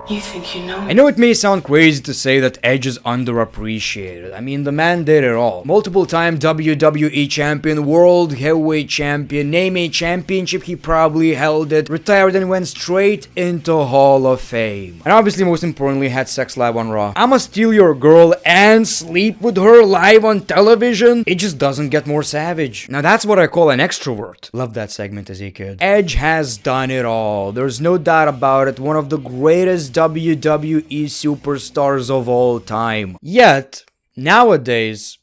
You think you know? I know it may sound crazy to say that Edge is underappreciated. I mean, the man did it all. Multiple-time WWE champion, world heavyweight champion, name a championship, he probably held it, retired and went straight into Hall of Fame. And obviously, most importantly, had sex live on Raw. I'ma steal your girl and sleep with her live on television? It just doesn't get more savage. Now that's what I call an extrovert. Love that segment as a kid. Edge has done it all. There's no doubt about it. One of the greatest WWE superstars of all time. Yet, nowadays,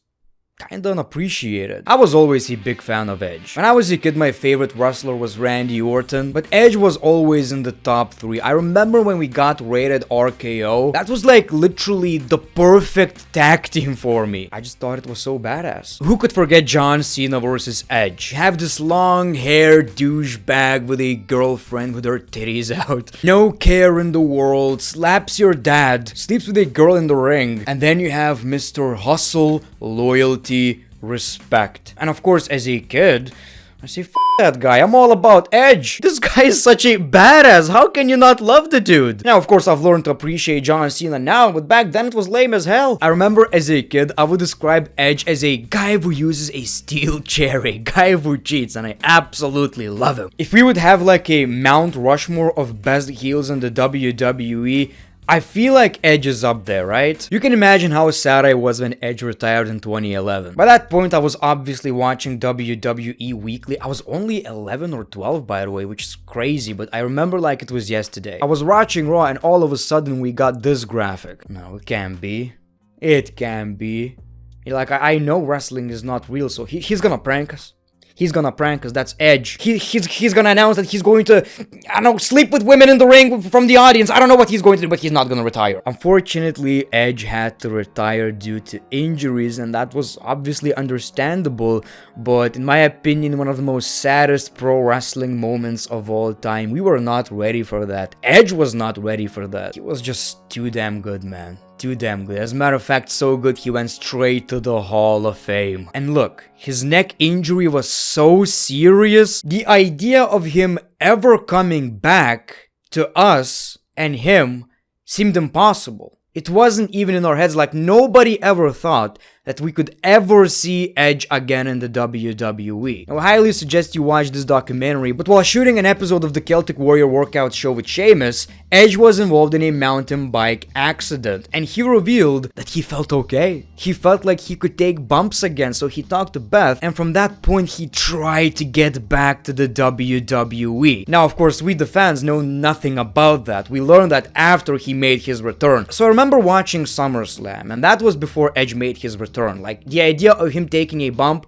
kinda unappreciated. I was always a big fan of Edge. When I was a kid, my favorite wrestler was Randy Orton, but Edge was always in the top 3. I remember when we got rated RKO, that was like literally the perfect tag team for me. I just thought it was so badass. Who could forget John Cena versus Edge? Have this long-haired douchebag with a girlfriend with her titties out, no care in the world, slaps your dad, sleeps with a girl in the ring, and then you have Mr. Hustle, loyalty, respect. And of course, as a kid, I say, f that guy, I'm all about Edge. This guy is such a badass. How can you not love the dude? Now, of course, I've learned to appreciate John Cena now, but back then it was lame as hell. I remember as a kid, I would describe Edge as a guy who uses a steel chair, a guy who cheats, and I absolutely love him. If we would have like a Mount Rushmore of best heels in the WWE, I feel like Edge is up there, right? You can imagine how sad I was when Edge retired in 2011. By that point, I was obviously watching WWE weekly. I was only 11 or 12, by the way, which is crazy, but I remember like it was yesterday. I was watching Raw and all of a sudden we got this graphic. No, it can't be. It can be. Like, I know wrestling is not real, so he's gonna prank us. He's gonna prank us, that's Edge. He's gonna announce that he's going to, I don't know, sleep with women in the ring from the audience. I don't know what he's going to do, but he's not gonna retire. Unfortunately, Edge had to retire due to injuries, and that was obviously understandable, but in my opinion, one of the most saddest pro wrestling moments of all time. We were not ready for that. Edge was not ready for that. He was just too damn good, man. Too damn good. As a matter of fact, so good he went straight to the Hall of Fame. And look, his neck injury was so serious. The idea of him ever coming back to us and him seemed impossible. It wasn't even in our heads, like nobody ever thought that we could ever see Edge again in the WWE. Now, I highly suggest you watch this documentary, but while shooting an episode of the Celtic Warrior workout show with Sheamus, Edge was involved in a mountain bike accident, and he revealed that he felt okay. He felt like he could take bumps again, so he talked to Beth, and from that point he tried to get back to the WWE. Now, of course, we the fans know nothing about that. We learned that after he made his return. So I remember watching SummerSlam, and that was before Edge made his return. Like, the idea of him taking a bump,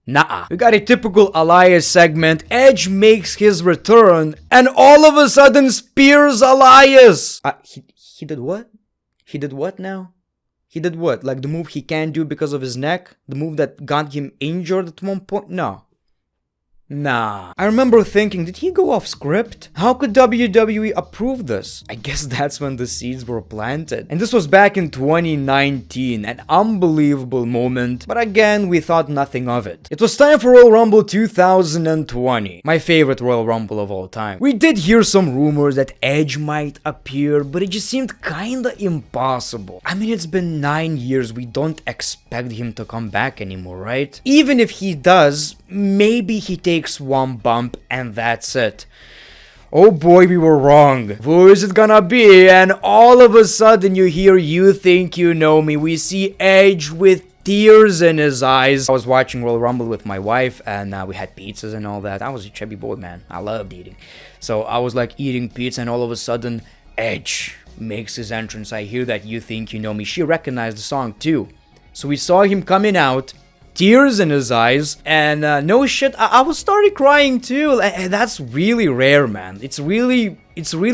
nah. We got a typical Elias segment. Edge makes his return, and all of a sudden spears Elias. He did what? He did what now? He did what? Like the move he can't do because of his neck? The move that got him injured at one point? No. Nah. I remember thinking, did he go off script? How could WWE approve this? I guess that's when the seeds were planted. And this was back in 2019, an unbelievable moment, but again, we thought nothing of it. It was time for Royal Rumble 2020, my favorite Royal Rumble of all time. We did hear some rumors that Edge might appear, but it just seemed kinda impossible. I mean, it's been 9 years, we don't expect him to come back anymore, right? Even if he does, maybe he takes one bump and that's it. Oh boy, we were wrong. Who is it gonna be? And all of a sudden you hear "You Think You Know Me." We see Edge with tears in his eyes. I was watching Royal Rumble with my wife and we had pizzas and all that. I was a chubby boy, man. I loved eating. So I was like eating pizza and all of a sudden Edge makes his entrance. I hear that "You Think You Know Me." She recognized the song too. So we saw him coming out, tears in his eyes, and no shit, I was started crying too, and that's really rare, man. It's really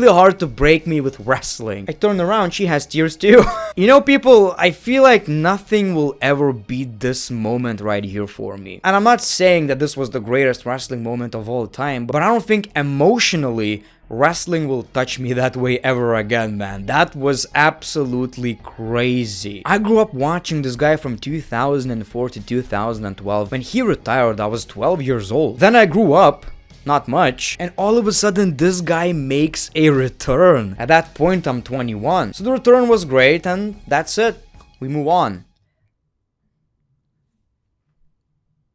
hard to break me with wrestling. I turn around, she has tears too. You know, people, I feel like nothing will ever beat this moment right here for me. And I'm not saying that this was the greatest wrestling moment of all time, but I don't think emotionally wrestling will touch me that way ever again, man. That was absolutely crazy. I grew up watching this guy from 2004 to 2012. When he retired, I was 12 years old. Then I grew up, not much. And all of a sudden, this guy makes a return. At that point, I'm 21. So the return was great, and that's it. We move on.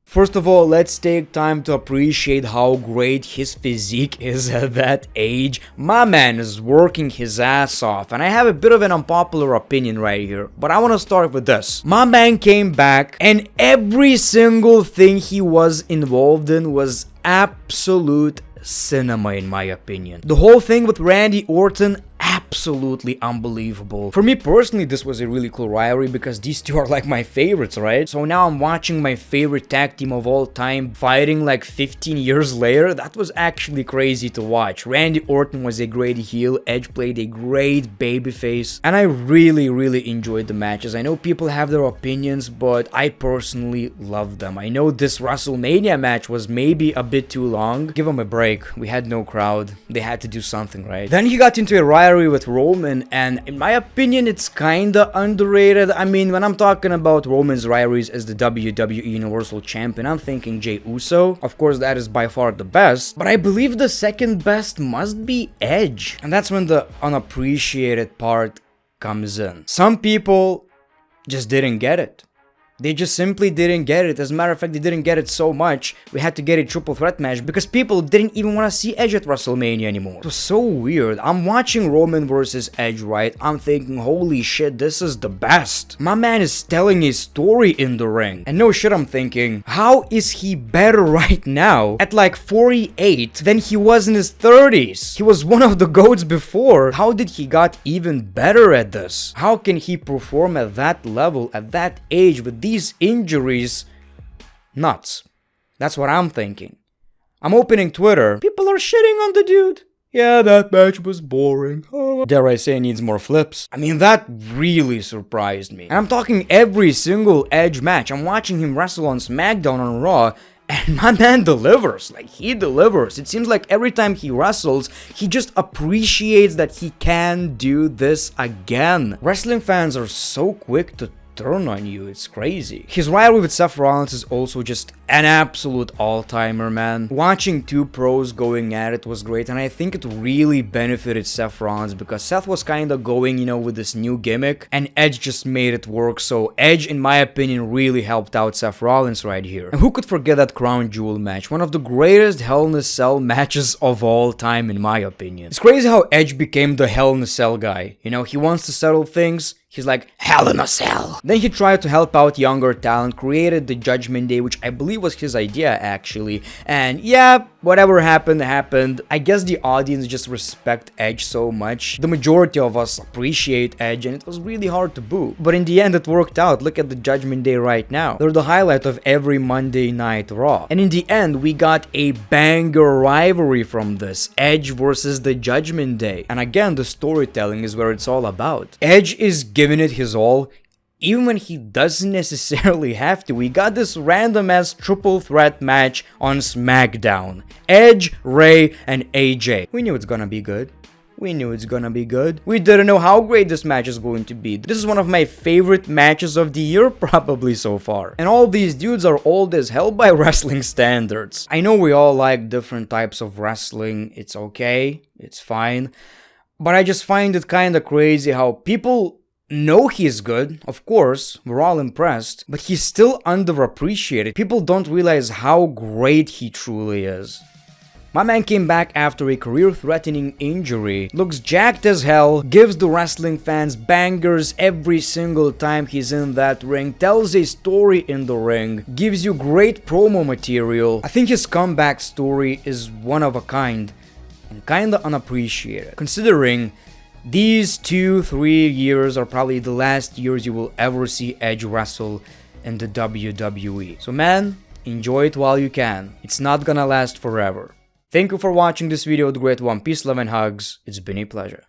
First of all, let's take time to appreciate how great his physique is at that age. My man is working his ass off, and I have a bit of an unpopular opinion right here, but I want to start with this. My man came back, and every single thing he was involved in was absolute cinema, in my opinion. The whole thing with Randy Orton, absolutely unbelievable. For me personally, this was a really cool rivalry because these two are like my favorites, right? So now I'm watching my favorite tag team of all time fighting like 15 years later. That was actually crazy to watch. Randy Orton was a great heel, Edge played a great babyface, and I really enjoyed the matches. I know people have their opinions, but I personally love them. I know this WrestleMania match was maybe a bit too long. Give them a break. We had no crowd. They had to do something, right? Then he got into a rivalry with Roman, and in my opinion, it's kinda underrated. I mean, when I'm talking about Roman's rivalries as the WWE Universal Champion, I'm thinking Jey Uso. Of course, that is by far the best, but I believe the second best must be Edge. And that's when the unappreciated part comes in. Some people just didn't get it. They just simply didn't get it. As a matter of fact, they didn't get it so much, we had to get a triple threat match because people didn't even want to see Edge at WrestleMania anymore. It was so weird. I'm watching Roman versus Edge, right? I'm thinking, holy shit, this is the best. My man is telling a story in the ring. And no shit, I'm thinking, how is he better right now at like 48 than he was in his 30s? He was one of the GOATs before. How did he got even better at this? How can he perform at that level, at that age, with these injuries? Nuts. That's what I'm thinking. I'm opening Twitter. People are shitting on the dude. Yeah, that match was boring. Dare I say, needs more flips. I mean, that really surprised me. And I'm talking every single Edge match. I'm watching him wrestle on SmackDown, on Raw, and my man delivers. Like, he delivers. It seems like every time he wrestles, he just appreciates that he can do this again. Wrestling fans are so quick to turn on you, it's crazy. His rivalry with Seth Rollins is also just an absolute all-timer, man. Watching two pros going at it was great, and I think it really benefited Seth Rollins because Seth was kind of going, you know, with this new gimmick, and Edge just made it work. So Edge, in my opinion, really helped out Seth Rollins right here. And who could forget that Crown Jewel match? One of the greatest Hell in a Cell matches of all time, in my opinion. It's crazy how Edge became the Hell in a Cell guy. You know, he wants to settle things. He's like, Hell in a Cell. Then he tried to help out younger talent, created the Judgment Day, which I believe was his idea actually. And yeah, whatever happened, happened. I guess the audience just respect Edge so much. The majority of us appreciate Edge, and it was really hard to boo. But in the end, it worked out. Look at the Judgment Day right now. They're the highlight of every Monday Night Raw. And in the end, we got a banger rivalry from this. Edge versus the Judgment Day. And again, the storytelling is where it's all about. Edge is giving it his all, even when he doesn't necessarily have to. We got this random ass triple threat match on SmackDown. Edge, Ray, and AJ. We knew it's gonna be good. We knew it's gonna be good. We didn't know how great this match is going to be. This is one of my favorite matches of the year probably so far. And all these dudes are old as hell by wrestling standards. I know we all like different types of wrestling. It's okay. It's fine. But I just find it kinda crazy how people know he's good, of course, we're all impressed, but he's still underappreciated. People don't realize how great he truly is. My man came back after a career-threatening injury, looks jacked as hell, gives the wrestling fans bangers every single time he's in that ring, tells a story in the ring, gives you great promo material. I think his comeback story is one of a kind, and kinda unappreciated, considering these 2-3 years are probably the last years you will ever see Edge wrestle in the WWE. So man, enjoy it while you can. It's not gonna last forever. Thank you for watching this video with great one. Peace, love, and hugs. It's been a pleasure.